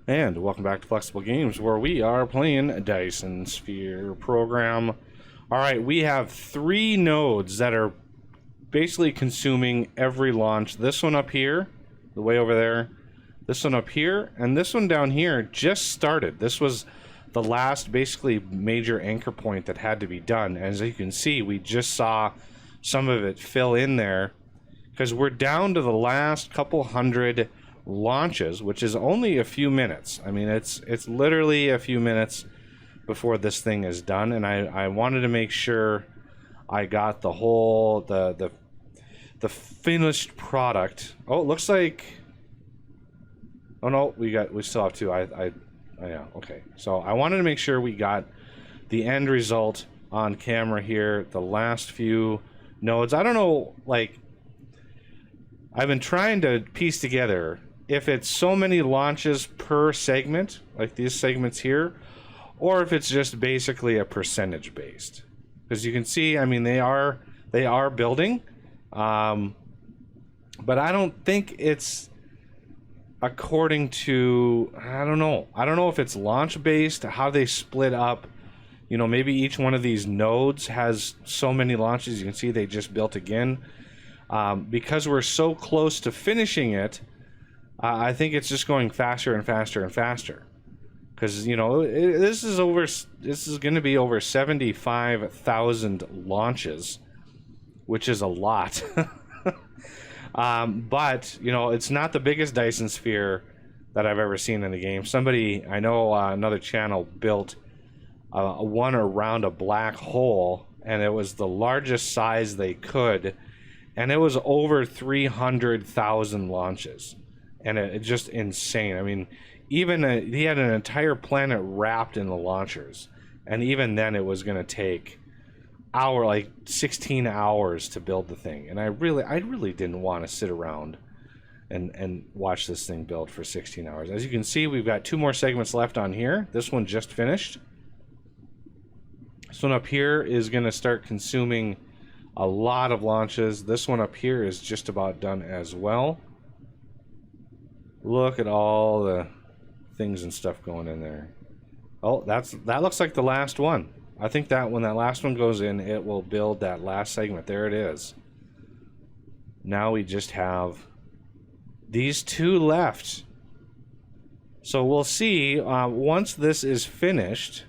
And welcome back to Flexible Games, where we are playing Dyson Sphere program. Alright, we have 3 nodes that are basically consuming every launch. This one up here, the way over there, this one up here, and this one down here just started. This was the last basically major anchor point that had to be done. As you can see, we just saw some of it fill in there, because we're down to the last couple hundred launches, which is only a few minutes. I mean, it's literally a few minutes before this thing is done, and I wanted to make sure I got the whole the finished product. Oh, it looks like, oh no, we still have 2. Yeah, okay. So I wanted to make sure we got the end result on camera here, the last few nodes. I don't know, like, I've been trying to piece together if it's so many launches per segment, like these segments here, or if it's just basically a percentage based. Because you can see, I mean, they are building, but I don't think it's according to, I don't know if it's launch based, how they split up. You know, maybe each one of these nodes has so many launches. You can see they just built again. Because we're so close to finishing it, I think it's just going faster and faster and faster. Because, you know, this is going to be over 75,000 launches, which is a lot. But, you know, it's not the biggest Dyson Sphere that I've ever seen in the game. Somebody, I know, another channel built one around a black hole, and it was the largest size they could. And it was over 300,000 launches, and it's just insane. I mean, even he had an entire planet wrapped in the launchers, and even then, it was going to take like 16 hours to build the thing. And I really didn't want to sit around and watch this thing build for 16 hours. As you can see, we've got 2 more segments left on here. This one just finished. This one up here is going to start consuming a lot of launches. This one up here is just about done as well. Look at all the things and stuff going in there. Oh, that looks like the last one. I think that when that last one goes in, it will build that last segment. There it is. Now we just have these 2 left. So we'll see, once this is finished,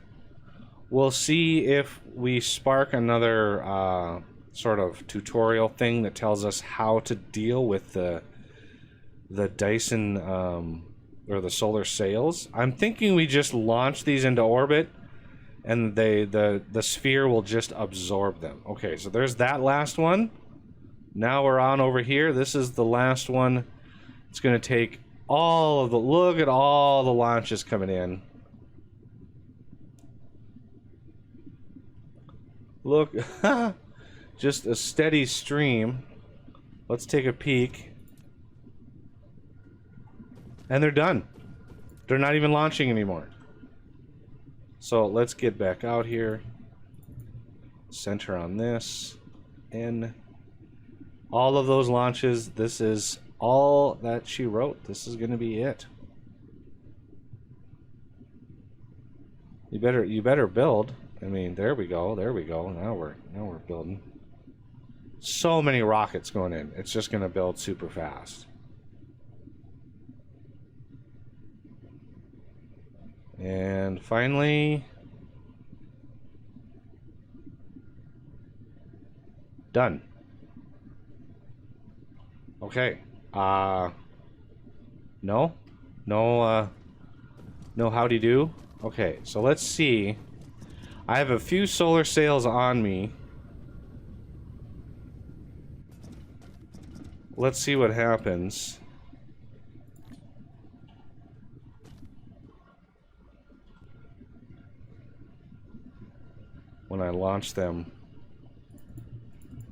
we'll see if we spark another sort of tutorial thing that tells us how to deal with the Dyson or the solar sails. I'm thinking we just launch these into orbit, and the sphere will just absorb them. Okay, so there's that last one. Now we're on over here. This is the last one. It's going to take all of the, look at all the launches coming in. Look. Just a steady stream. Let's take a peek. And they're done. They're not even launching anymore. So let's get back out here. Center on this. In. All of those launches. This is all that she wrote. This is going to be it. You better build. I mean, there we go. There we go. Now we're building. So many rockets going in. It's just going to build super fast. And finally, done. Okay. No howdy do. Okay, so let's see. I have a few solar sails on me. Let's see what happens. When I launch them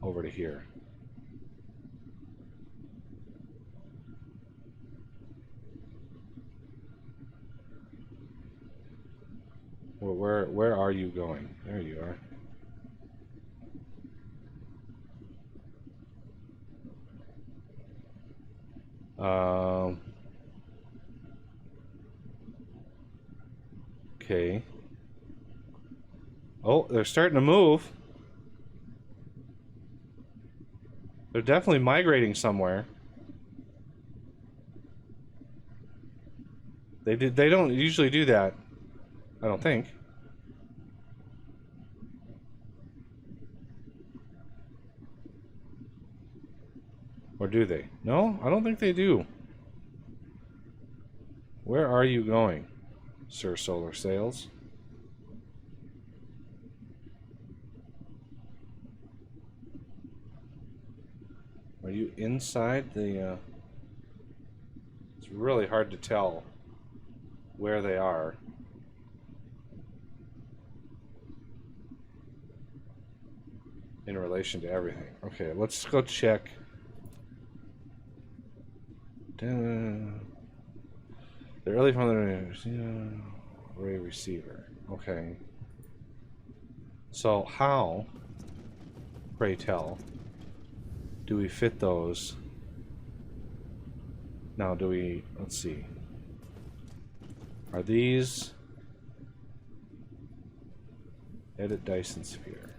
over to here. Well, where are you going? There you are. Okay. Oh, they're starting to move. They're definitely migrating somewhere. They don't usually do that. I don't think. Or do they? No, I don't think they do. Where are you going, Sir Solar Sails? Are you inside the... It's really hard to tell where they are. In relation to everything. Okay, let's go check. The early from the array receiver. Okay. So how, pray tell, do we fit those? Now do we, let's see. Are these edit Dyson Sphere?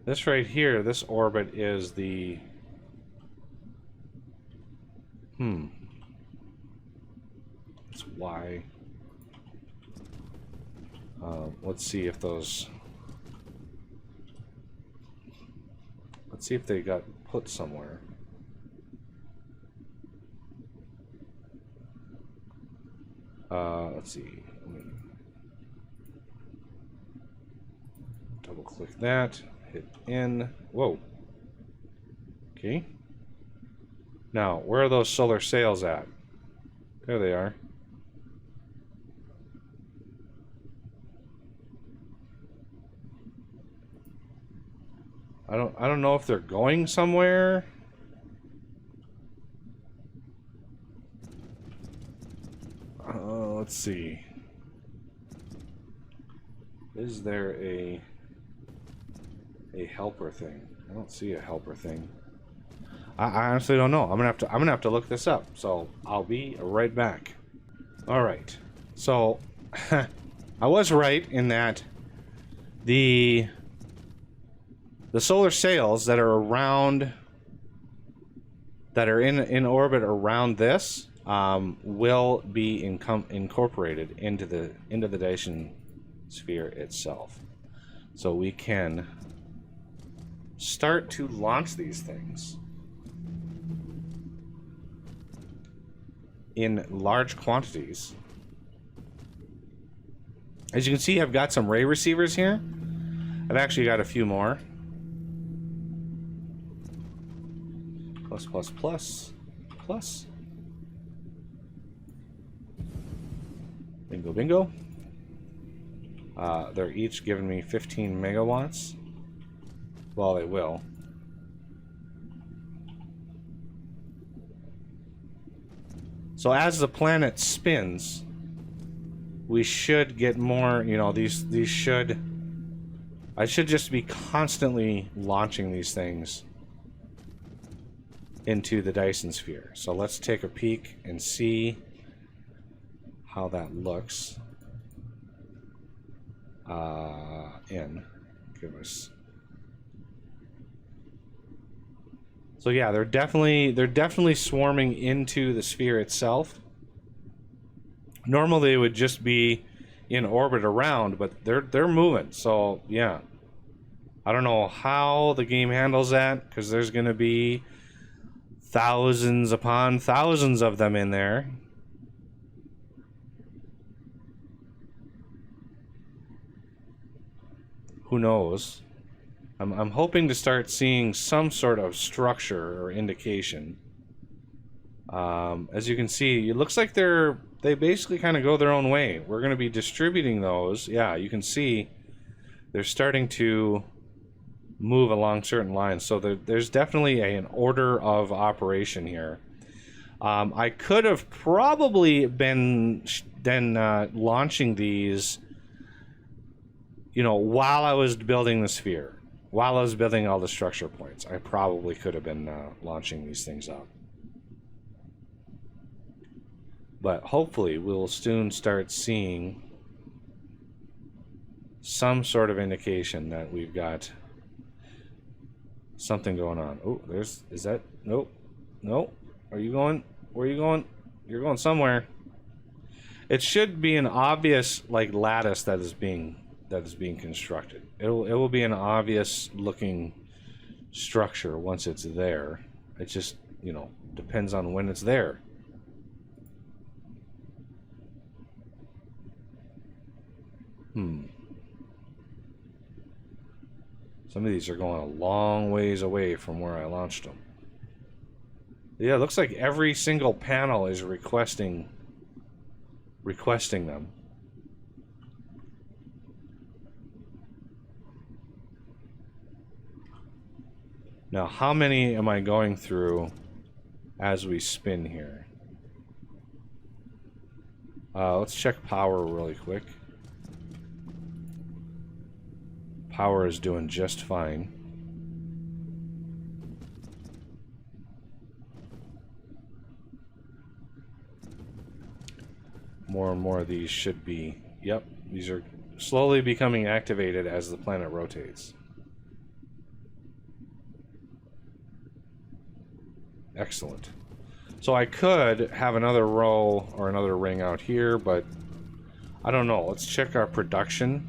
This right here, this orbit is the... It's Y. Let's see if those... Let's see if they got put somewhere. Let's see. Double click that. Hit in. Whoa. Okay. Now, where are those solar sails at? There they are. I don't know if they're going somewhere. Let's see. Is there a helper thing? I don't see a helper thing. I honestly don't know. I'm gonna have to look this up. So I'll be right back. All right. So I was right in that the solar sails that are around, that are in orbit around this, will be incorporated into the Dyson sphere itself. So we can start to launch these things in large quantities. As you can see, I've got some ray receivers here. I've actually got a few more. Plus, plus, plus, plus. Bingo, bingo. They're each giving me 15 megawatts. Well, they will. So as the planet spins, we should get more, you know, these should... I should just be constantly launching these things into the Dyson sphere. So let's take a peek and see how that looks. Give us... So yeah, they're definitely swarming into the sphere itself. Normally it would just be in orbit around, but they're moving. So yeah, I don't know how the game handles that, because there's going to be thousands upon thousands of them in there. Who knows? I'm hoping to start seeing some sort of structure or indication. As you can see, it looks like they basically kind of go their own way. We're going to be distributing those. Yeah, you can see they're starting to move along certain lines. So there's definitely an order of operation here. I could have probably been then launching these you know, while I was building the sphere, while I was building all the structure points, I probably could have been launching these things up. But hopefully we'll soon start seeing some sort of indication that we've got something going on. Oh, is that, nope, nope. Are you going, where are you going? You're going somewhere. It should be an obvious, like, lattice that is being constructed. It will be an obvious looking structure once it's there. It just, you know, depends on when it's there. Some of these are going a long ways away from where I launched them. Yeah, it looks like every single panel is requesting them. Now, how many am I going through as we spin here? Let's check power really quick. Power is doing just fine. More and more of these should be, yep, these are slowly becoming activated as the planet rotates. Excellent. So I could have another row or another ring out here, but I don't know. Let's check our production.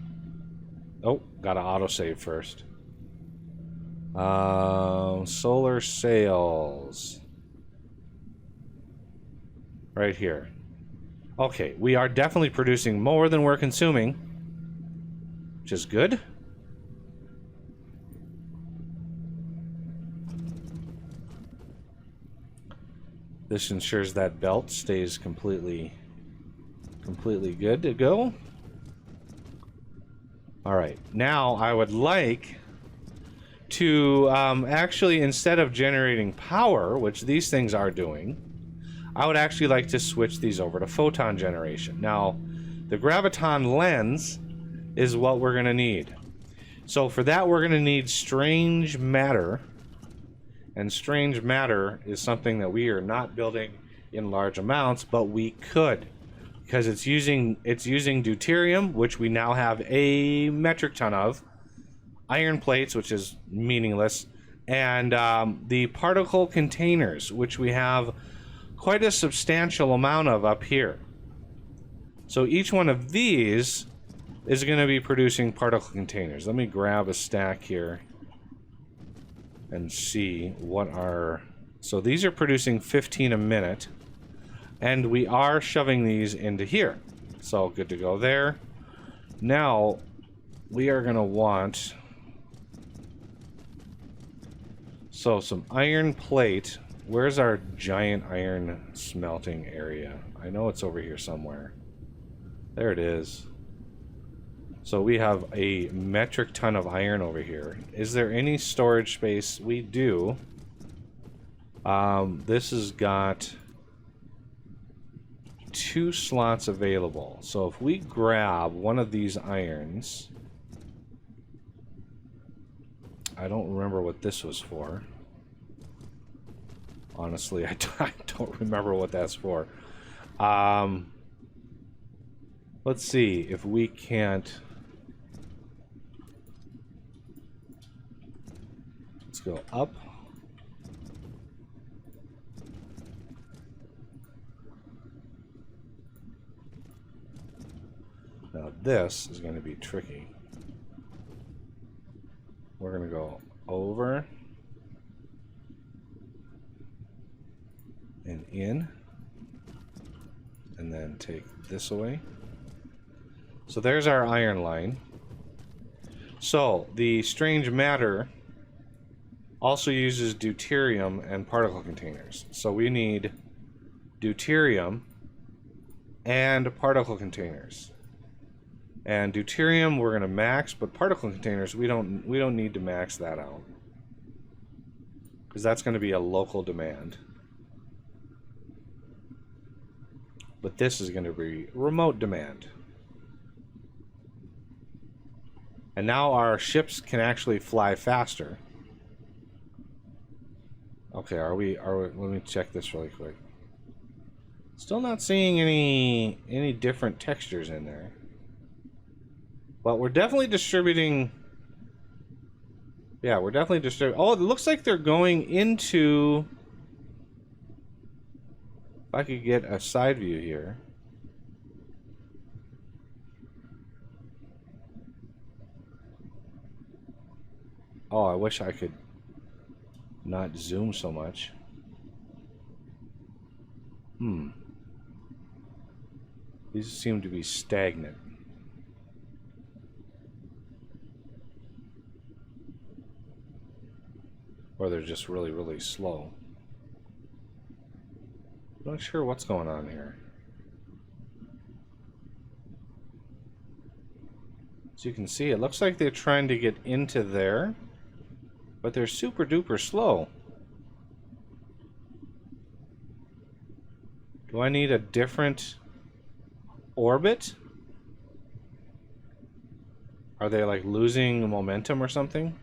Oh, gotta autosave first. Solar sails. Right here. Okay, we are definitely producing more than we're consuming, which is good. This ensures that belt stays completely good to go. All right, now I would like to actually, instead of generating power, which these things are doing, I would actually like to switch these over to photon generation. Now, the graviton lens is what we're going to need. So for that, we're going to need strange matter. And strange matter is something that we are not building in large amounts, but we could, because it's using deuterium, which we now have a metric ton of, iron plates, which is meaningless, and the particle containers, which we have quite a substantial amount of up here. So each one of these is going to be producing particle containers. Let me grab a stack here and see what our... So these are producing 15 a minute, and we are shoving these into here. So good to go there. Now we are going to want... So some iron plate. Where's our giant iron smelting area? I know it's over here somewhere. There it is. So we have a metric ton of iron over here. Is there any storage space? We do. This has got 2 slots available. So if we grab one of these irons... I don't remember what this was for. Honestly, I don't remember what that's for. Let's see if we can't... Let's go up. Now this is going to be tricky. We're going to go over and in, and then take this away. So there's our iron line. So the strange matter also uses deuterium and particle containers. So we need deuterium and particle containers. And deuterium we're going to max, but particle containers we don't need to max that out, because that's going to be a local demand. But this is going to be remote demand. And now our ships can actually fly faster. Okay, are we let me check this really quick. Still not seeing any different textures in there. But we're definitely distributing. Yeah, we're definitely distributing. Oh, it looks like they're going into. If I could get a side view here. Oh, I wish I could not zoom so much. These seem to be stagnant. Or they're just really, really slow. I'm not sure what's going on here. As you can see, it looks like they're trying to get into there, but they're super duper slow. Do I need a different orbit? Are they like losing momentum or something?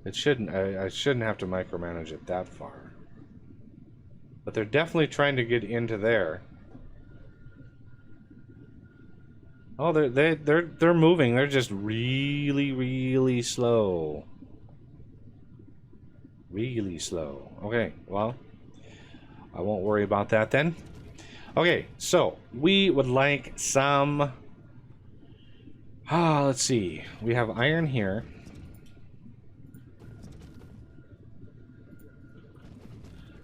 It shouldn't. I shouldn't have to micromanage it that far. But they're definitely trying to get into there. Oh, they're moving. They're just really, really slow. Really slow. Okay, well, I won't worry about that then. Okay, so we would like some. Let's see. We have iron here.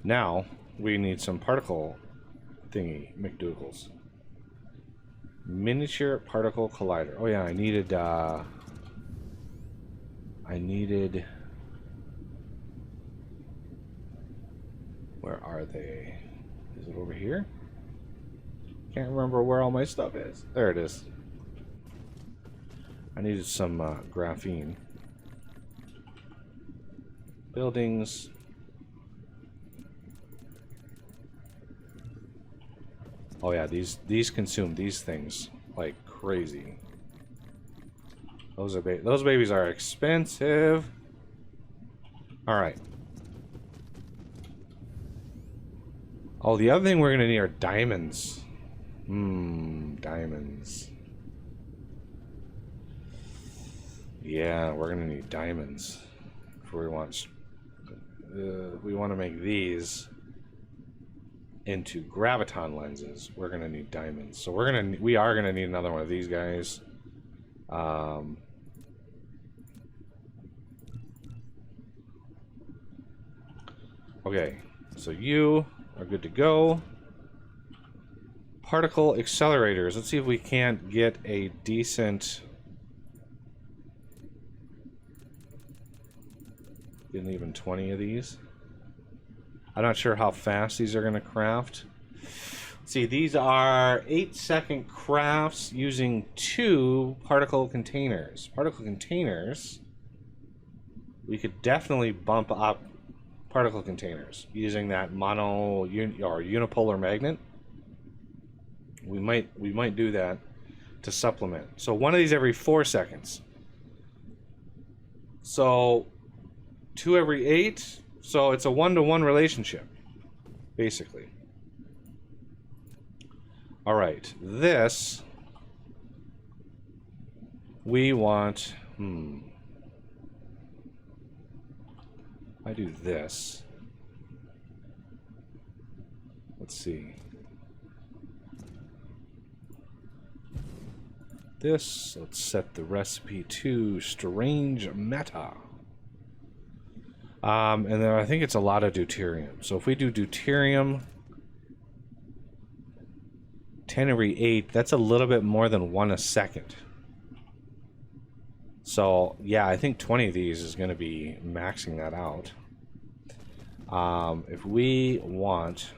Now we need some particle thingy McDougal's. Miniature particle collider. Oh yeah, I needed where are they? Is it over here? Can't remember where all my stuff is. There it is. I needed some graphene. Buildings. Oh yeah, these consume these things like crazy. Those babies are expensive. All right. Oh, the other thing we're gonna need are diamonds. Diamonds. Yeah, we're gonna need diamonds if we want. We want to make these into graviton lenses. We're gonna need diamonds, so we are gonna need another one of these guys. Okay, so you are good to go. Particle accelerators. Let's see if we can't get a decent. Didn't even 20 of these. I'm not sure how fast these are going to craft. See, these are 8-second crafts using 2 particle containers. Particle containers, we could definitely bump up particle containers using that mono or unipolar magnet. We might do that to supplement. So one of these every 4 seconds. So 2 every 8. So it's a 1-to-1 relationship, basically. All right, this we want. I do this. Let's see. This. Let's set the recipe to strange meta. And then I think it's a lot of deuterium. So if we do deuterium 10 every 8, that's a little bit more than 1 a second. So yeah, I think 20 of these is going to be maxing that out. If we want,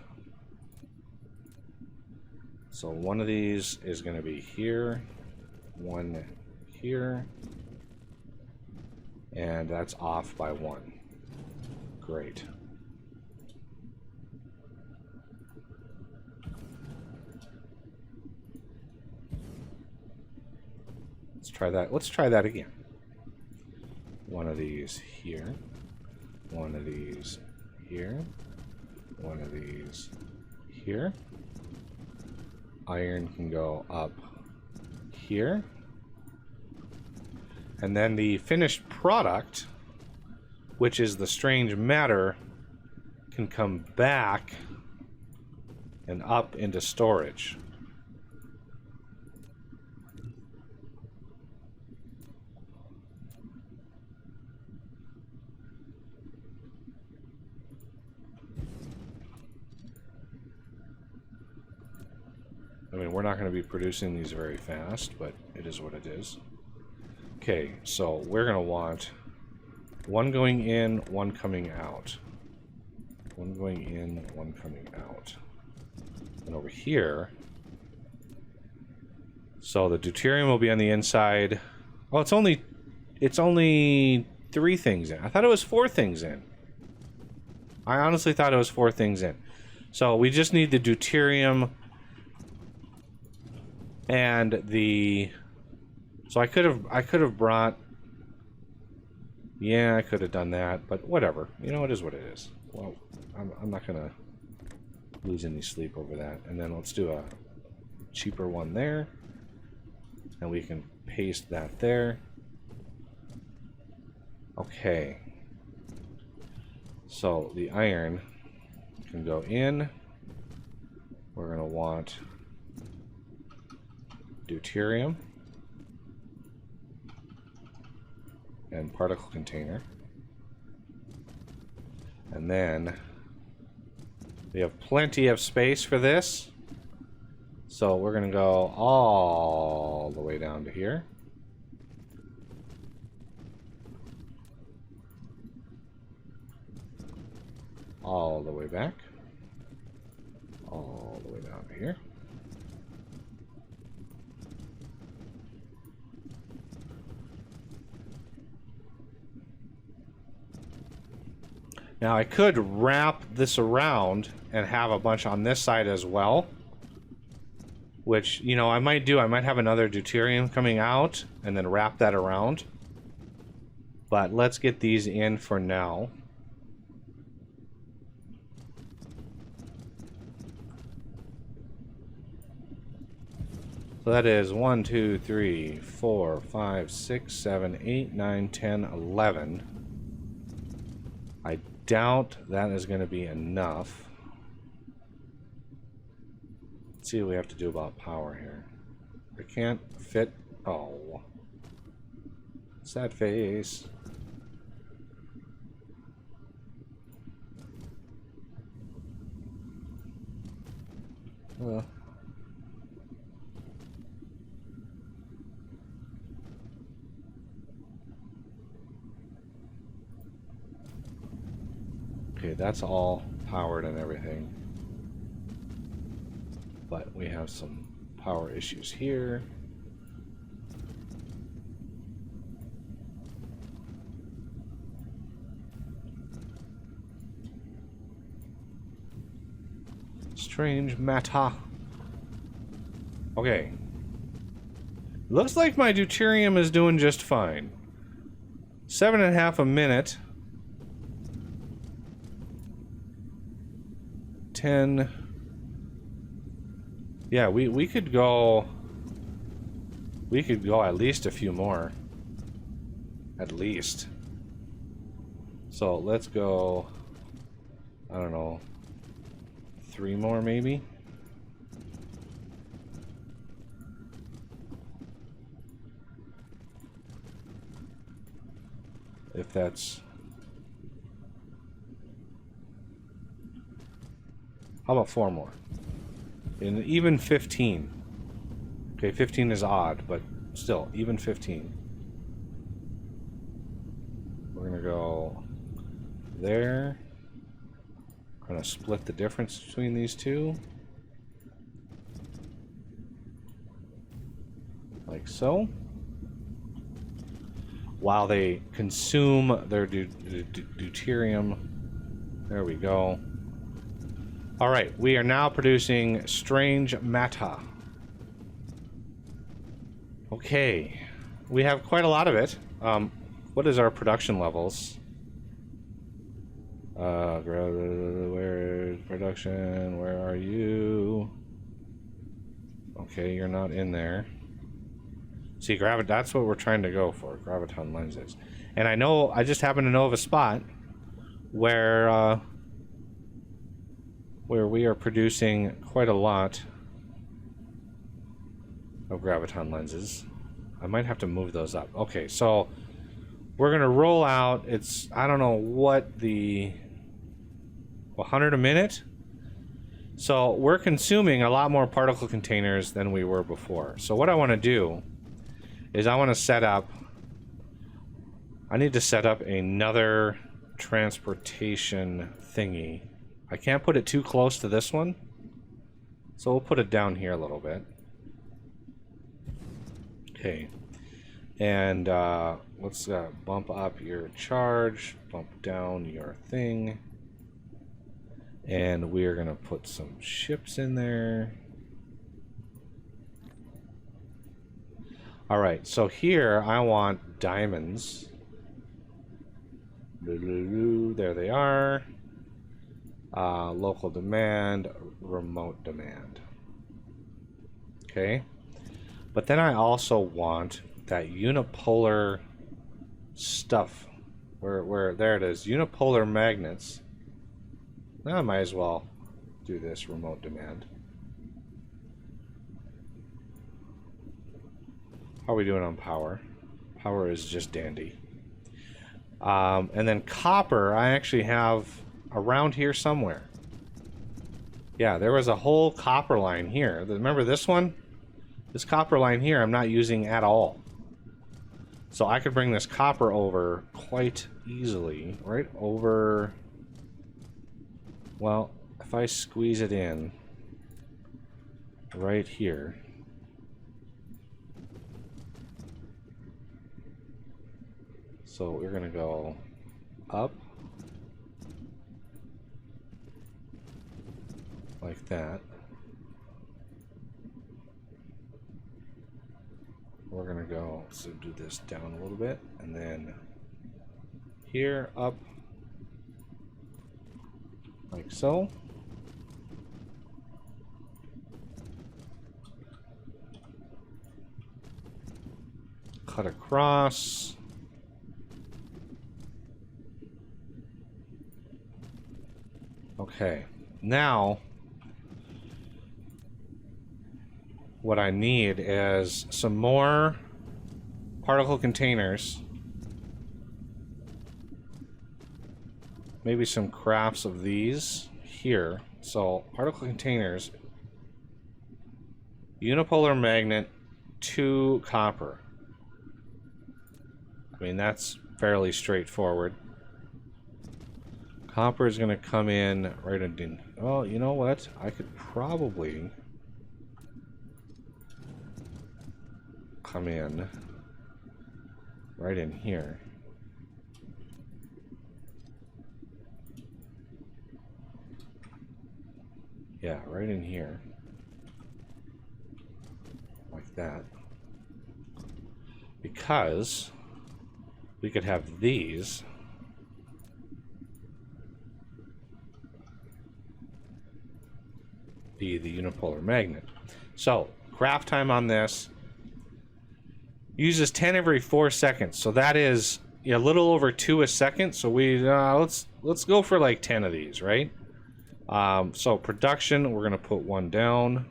so one of these is going to be here, one here, and that's off by 1. Great. Let's try that. Let's try that again. One of these here. One of these here. One of these here. Iron can go up here. And then the finished product, which is the strange matter, can come back and up into storage. I mean, we're not going to be producing these very fast, but it is what it is. Okay, so we're going to want one going in, one coming out. One going in, one coming out. And over here, so the deuterium will be on the inside. Oh, it's only 3 things in. I thought it was 4 things in. I honestly thought it was 4 things in. So we just need the deuterium and the. So I could have brought. Yeah, I could have done that, but whatever. You know, it is what it is. Well, I'm not gonna lose any sleep over that. And then let's do a cheaper one there, and we can paste that there. Okay. So the iron can go in. We're gonna want deuterium and particle container. And then we have plenty of space for this. So we're going to go all the way down to here. All the way back. All the way down to here. Now I could wrap this around and have a bunch on this side as well, which, you know, I might do. I might have another deuterium coming out and then wrap that around. But let's get these in for now. So that is 1, 2, 3, 4, 5, 6, 7, 8, 9, 10, 11. I doubt that is going to be enough. Let's see what we have to do about power here. I can't fit. Oh, sad face. Well, okay, that's all powered and everything. But we have some power issues here. Strange matter. Okay. Looks like my deuterium is doing just fine. 7.5 a minute. 10. Yeah, we could go. We could go at least a few more. At least. So let's go. I don't know. 3 more maybe. If that's. How about 4 more? And even 15. Okay, 15 is odd, but still, even 15. We're gonna go there. Gonna split the difference between these two. Like so. While they consume their deuterium. There we go. Alright, we are now producing strange matter. Okay. we have quite a lot of it. What is our production levels? Where's production? Where are you? Okay, you're not in there. See, that's what we're trying to go for, graviton lenses. And I just happen to know of a spot where we are producing quite a lot of graviton lenses. I might have to move those up. Okay, so we're gonna roll out, I don't know what 100 a minute? So we're consuming a lot more particle containers than we were before. So what I want to do is I need to set up another transportation thingy. I can't put it too close to this one, so we'll put it down here a little bit. Okay, and let's bump up your charge, bump down your thing, and we're gonna put some ships in there. All right, so here I want diamonds. There they are. Local demand, remote demand. Okay, but then I also want that unipolar stuff. Where there it is, unipolar magnets. I might as well do this remote demand. How are we doing on power? Power is just dandy. And then copper, I actually have around here somewhere. Yeah, there was a whole copper line here. Remember this one? This copper line here I'm not using at all. So I could bring this copper over quite easily. Right over... Well, if I squeeze it in right here... So we're going to go up like that. We're going to go, so do this down a little bit, and then here, up, like so. Cut across. Okay, now what I need is some more particle containers. Maybe some crafts of these here. So particle containers, unipolar magnet, 2 copper. I mean, that's fairly straightforward. Copper is going to come in right in... Oh, you know what? I could probably come in right in here. Yeah, right in here. Like that. Because we could have these... be the unipolar magnet. So, craft time on this uses 10 every 4 seconds. So that is a little over 2 a second. So we let's go for like 10 of these, right? So production, we're gonna put 1 down.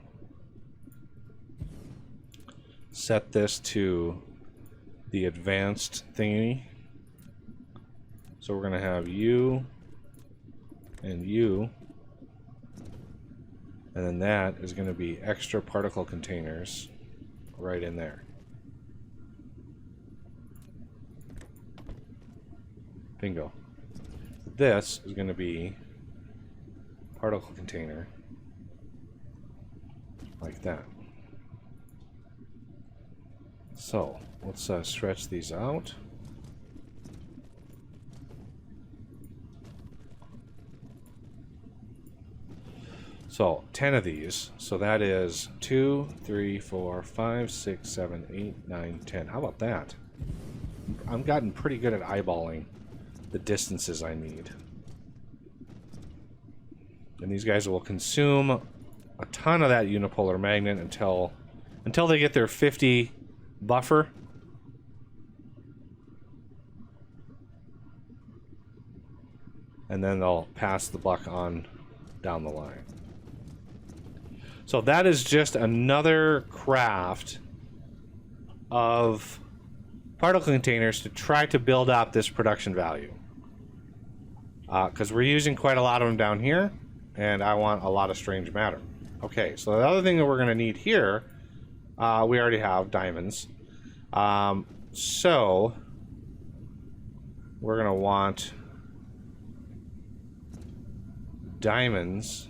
Set this to the advanced thingy. So we're gonna have you and you. And then that is going to be extra particle containers right in there. Bingo. This is going to be particle container like that. So let's stretch these out. So 10 of these. So that is 2, 3, 4, 5, 6, 7, 8, 9, 10. How about that? I've gotten pretty good at eyeballing the distances I need. And these guys will consume a ton of that unipolar magnet until they get their 50 buffer. And then they'll pass the buck on down the line. So that is just another craft of particle containers to try to build up this production value. Because we're using quite a lot of them down here, and I want a lot of strange matter. Okay, so the other thing that we're going to need here, we already have diamonds. So we're going to want diamonds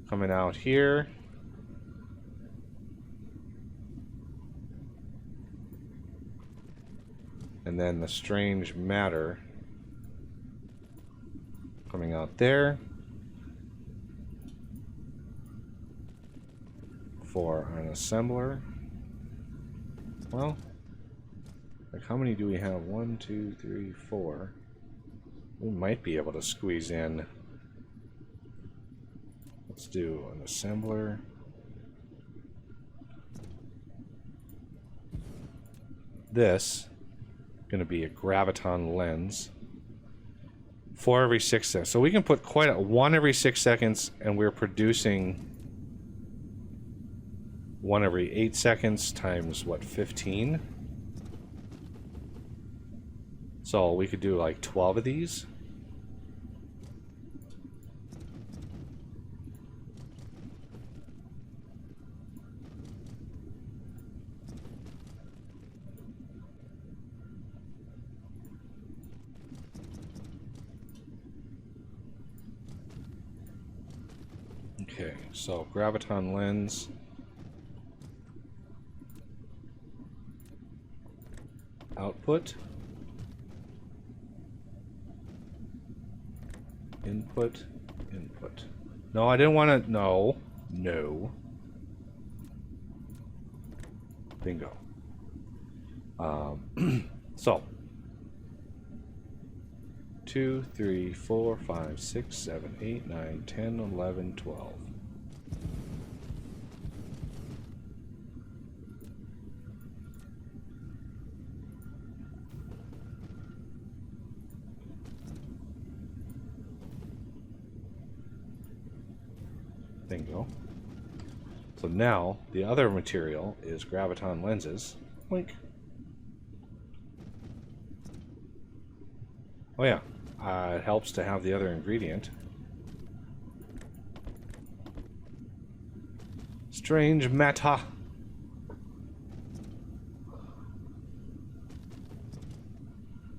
coming out here. And then the strange matter coming out there for an assembler. Well, like how many do we have? 1, 2, 3, 4. We might be able to squeeze in. Let's do an assembler. This going to be a graviton lens. 4 every 6 seconds. So we can put quite a 1 every 6 seconds, and we're producing 1 every 8 seconds times what, 15? So we could do like 12 of these. Okay, so graviton lens. Output. Input. Input. No, I didn't want to. No. No. Bingo. So 2, 3, 4, 5, 6, 7, 8, 9, 10, 11, 12. Bingo. So now the other material is graviton lenses. Blink. Oh yeah, it helps to have the other ingredient. Strange matter.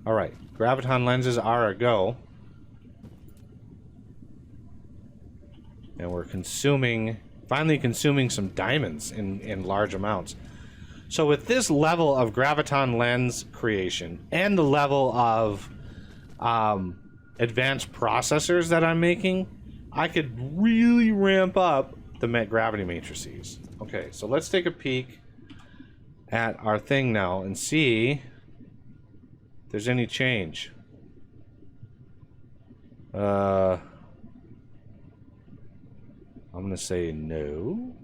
Alright, graviton lenses are a go. And we're finally consuming some diamonds in large amounts. So with this level of graviton lens creation and the level of advanced processors that I'm making, I could really ramp up the gravity matrices. Okay, so let's take a peek at our thing now and see if there's any change. I'm gonna say no.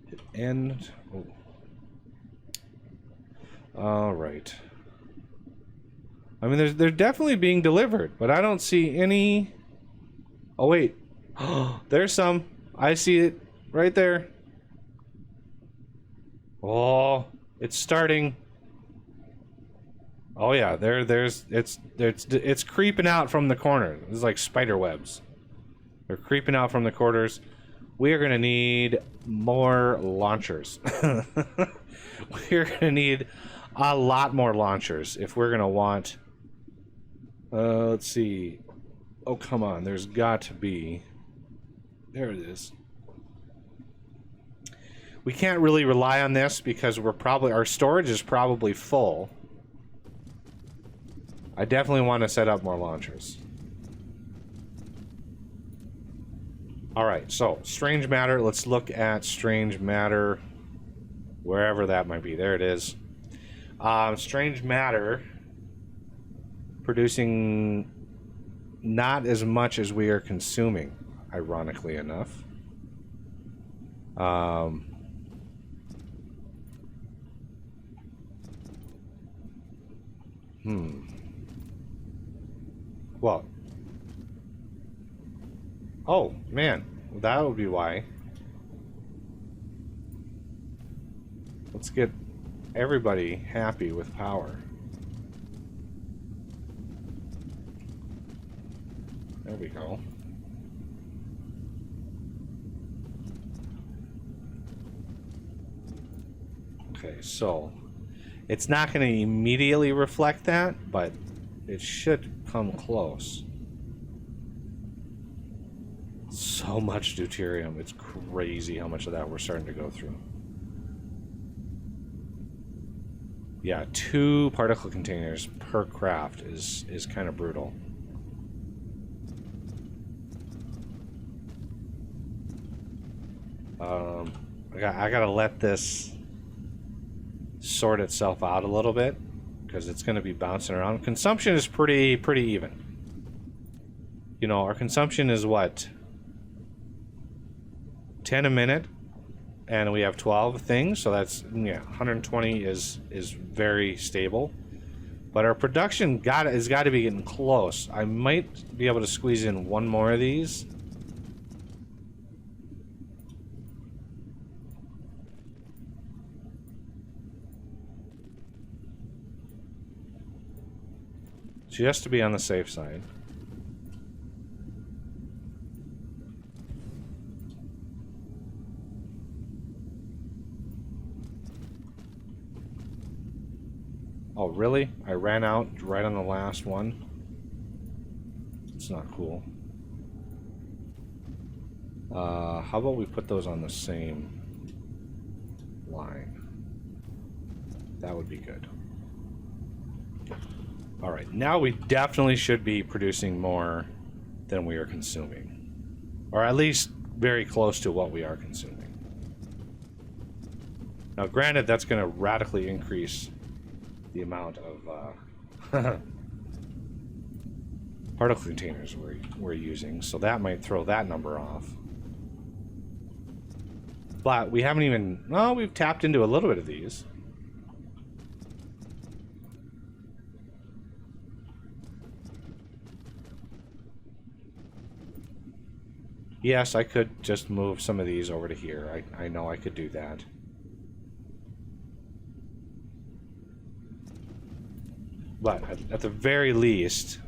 Hit end. Oh. All right. I mean, they're definitely being delivered, but I don't see any. Oh wait, there's some. I see it right there. Oh, it's starting. Oh yeah, it's creeping out from the corner. This is like spider webs. They're creeping out from the corners. We are gonna need more launchers. We're gonna need a lot more launchers if we're gonna want. Let's see. Oh come on, there's got to be. There it is. We can't really rely on this because our storage is probably full. I definitely want to set up more launchers. Alright, so strange matter. Let's look at strange matter wherever that might be. There it is. Strange matter producing not as much as we are consuming, ironically enough. Well. Oh, man. That would be why. Let's get everybody happy with power. There we go. Okay, so it's not going to immediately reflect that, but it should come close. So much deuterium. It's crazy how much of that we're starting to go through. Yeah, 2 particle containers per craft is kind of brutal. I gotta let this sort itself out a little bit because it's going to be bouncing around. Consumption is pretty even. You know, our consumption is what? 10 a minute, and we have 12 things, so that's, yeah, 120 is very stable. But our production has got to be getting close. I might be able to squeeze in one more of these. Just to be on the safe side. Oh, really? I ran out right on the last one? It's not cool. How about we put those on the same line? That would be good. Alright, now we definitely should be producing more than we are consuming. Or at least very close to what we are consuming. Now, granted, that's going to radically increase the amount of particle containers we're using, so that might throw that number off. But we haven't even... Well, we've tapped into a little bit of these. Yes, I could just move some of these over to here. I know I could do that. But at the very least,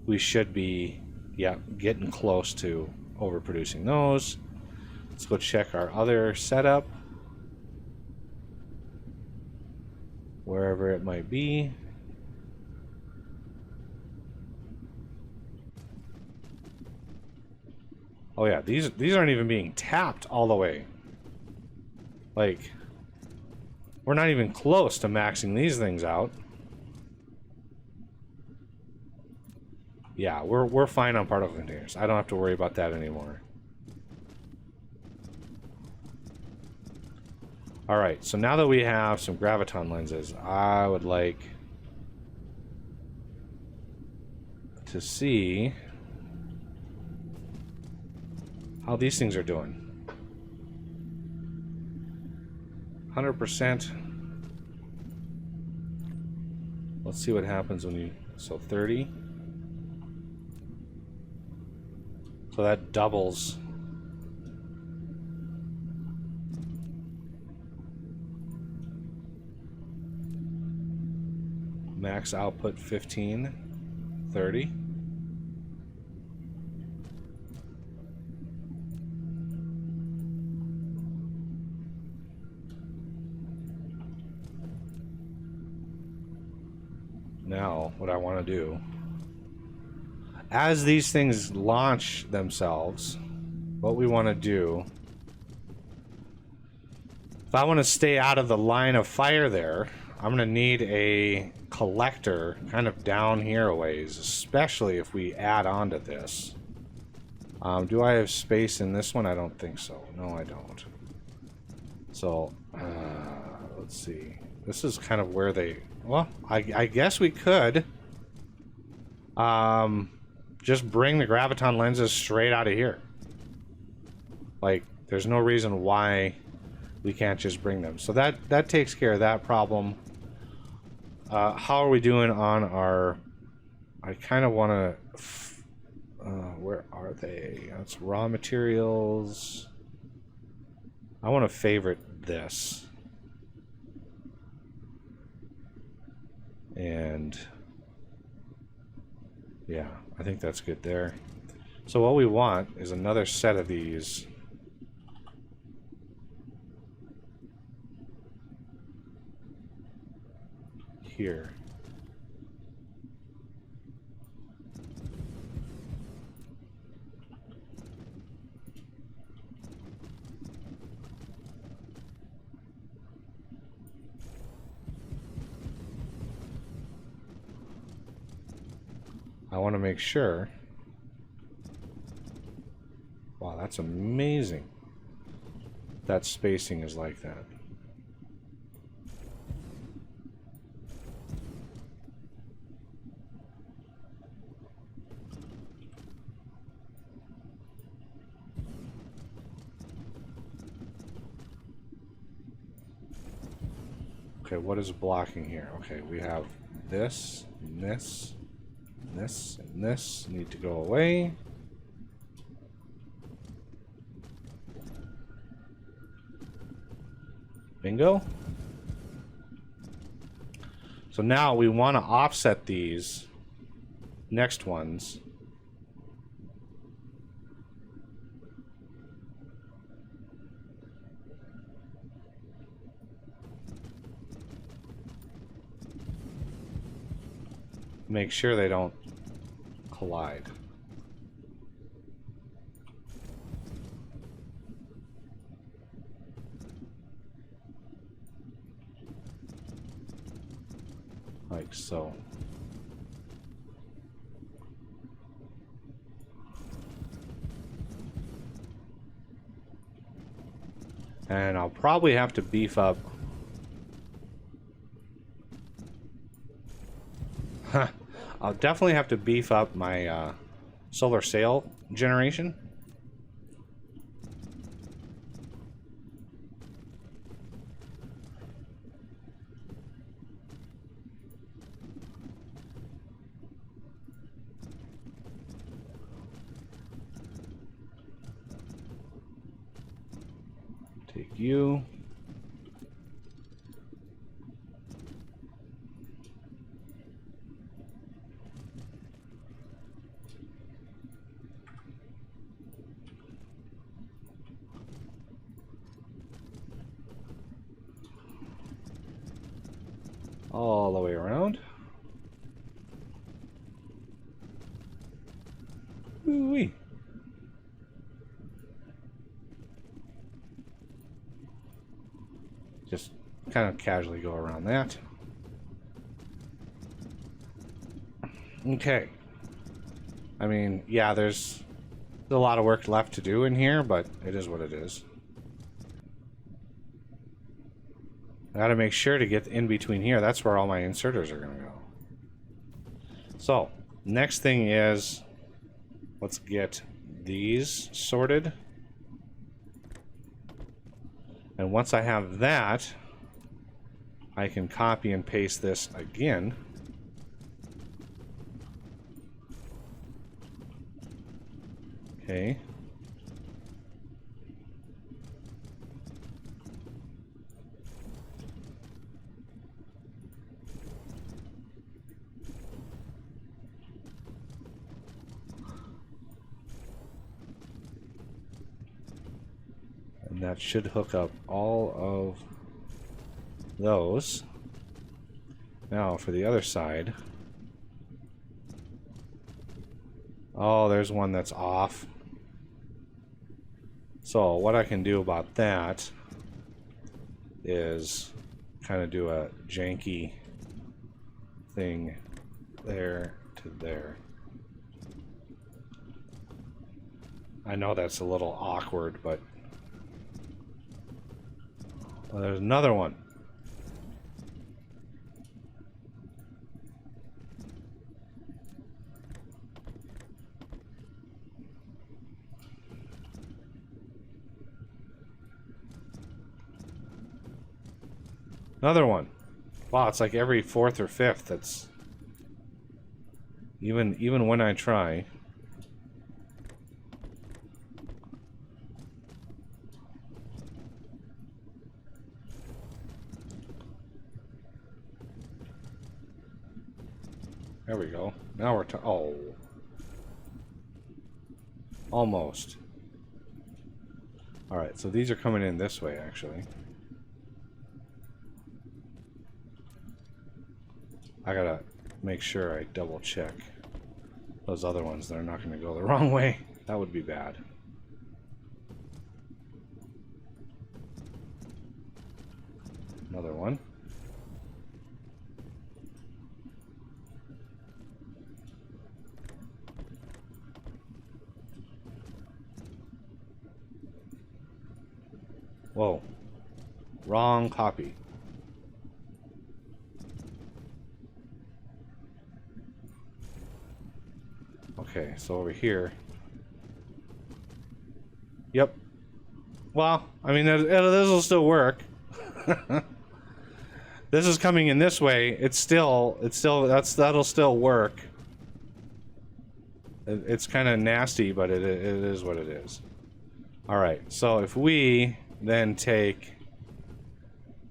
we should be, yeah, getting close to overproducing those. Let's go check our other setup. Wherever it might be. Oh yeah, these aren't even being tapped all the way. Like, we're not even close to maxing these things out. Yeah, we're fine on particle containers. I don't have to worry about that anymore. Alright, so now that we have some graviton lenses, I would like to see how these things are doing. 100%. Let's see what happens when you... So 30. So that doubles. Max output 15. 30. Now, what I want to do, as these things launch themselves, what we want to do If I want to stay out of the line of fire there, I'm going to need a collector kind of down here a ways, especially if we add on to this. Do I have space in this one? I don't think so. No, I don't. So, let's see. This is kind of where they... Well, I guess we could just bring the graviton lenses straight out of here. Like, there's no reason why we can't just bring them. So that takes care of that problem. How are we doing on our... I kind of want to... where are they? That's raw materials. I want to favorite this. And yeah, I think that's good there. So what we want is another set of these. Here. I want to make sure. Wow, that's amazing. That spacing is like that. Okay, what is blocking here? Okay, we have this, and this. This and this need to go away. Bingo. So now we want to offset these next ones. Make sure they don't collide. Like so. And I'll probably have to beef up. I'll definitely have to beef up my solar sail generation. Take you. All the way around. Ooh-wee. Just kind of casually go around that. Okay. I mean, yeah, there's a lot of work left to do in here, but it is what it is. I gotta make sure to get in between here. That's where all my inserters are gonna go. So, next thing is, let's get these sorted. And once I have that, I can copy and paste this again. Okay. And that should hook up all of those. Now for the other side. Oh, there's one that's off. So what I can do about that is kind of do a janky thing there to there. I know that's a little awkward, but well, there's another one. Another one. Wow, it's like every fourth or fifth. That's even when I try. There we go. Now we're oh. Almost. Alright, so these are coming in this way, actually. I gotta make sure I double check those other ones that are not going to go the wrong way. That would be bad. Another one. Whoa. Wrong copy. Okay, so over here. Yep. Well, I mean, this will still work. This is coming in this way. That'll still work. It's kind of nasty, but it is what it is. All right. So if we then take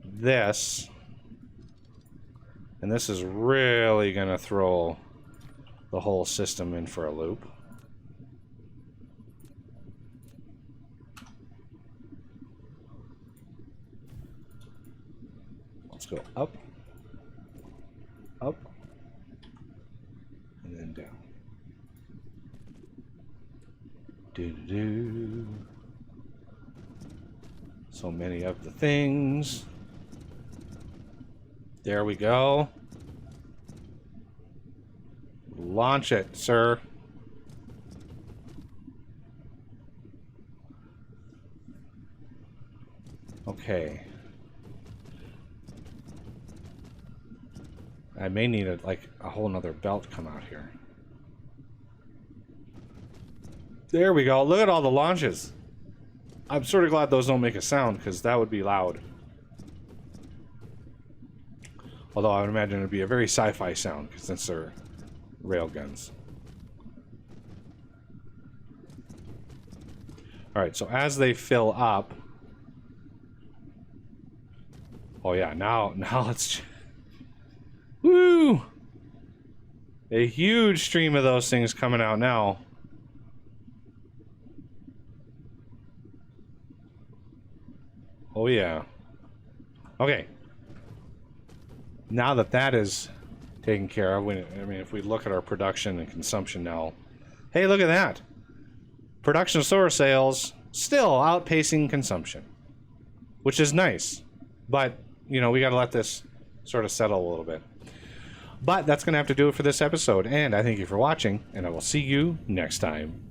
this, and this is really gonna throw the whole system in for a loop. Let's go up, up, and then down. Do-do-do. So many of the things. There we go. Launch it, sir. Okay. I may need a whole nother belt come out here. There we go. Look at all the launches. I'm sort of glad those don't make a sound, because that would be loud. Although I would imagine it would be a very sci-fi sound, since they're railguns. Alright, so as they fill up... Oh yeah, now let's... Woo! A huge stream of those things coming out now. Oh yeah. Okay. Now that is taken care of, I mean, if we look at our production and consumption now, hey, look at that. Production of solar sails still outpacing consumption, which is nice. But, you know, we got to let this sort of settle a little bit. But that's going to have to do it for this episode, and I thank you for watching, and I will see you next time.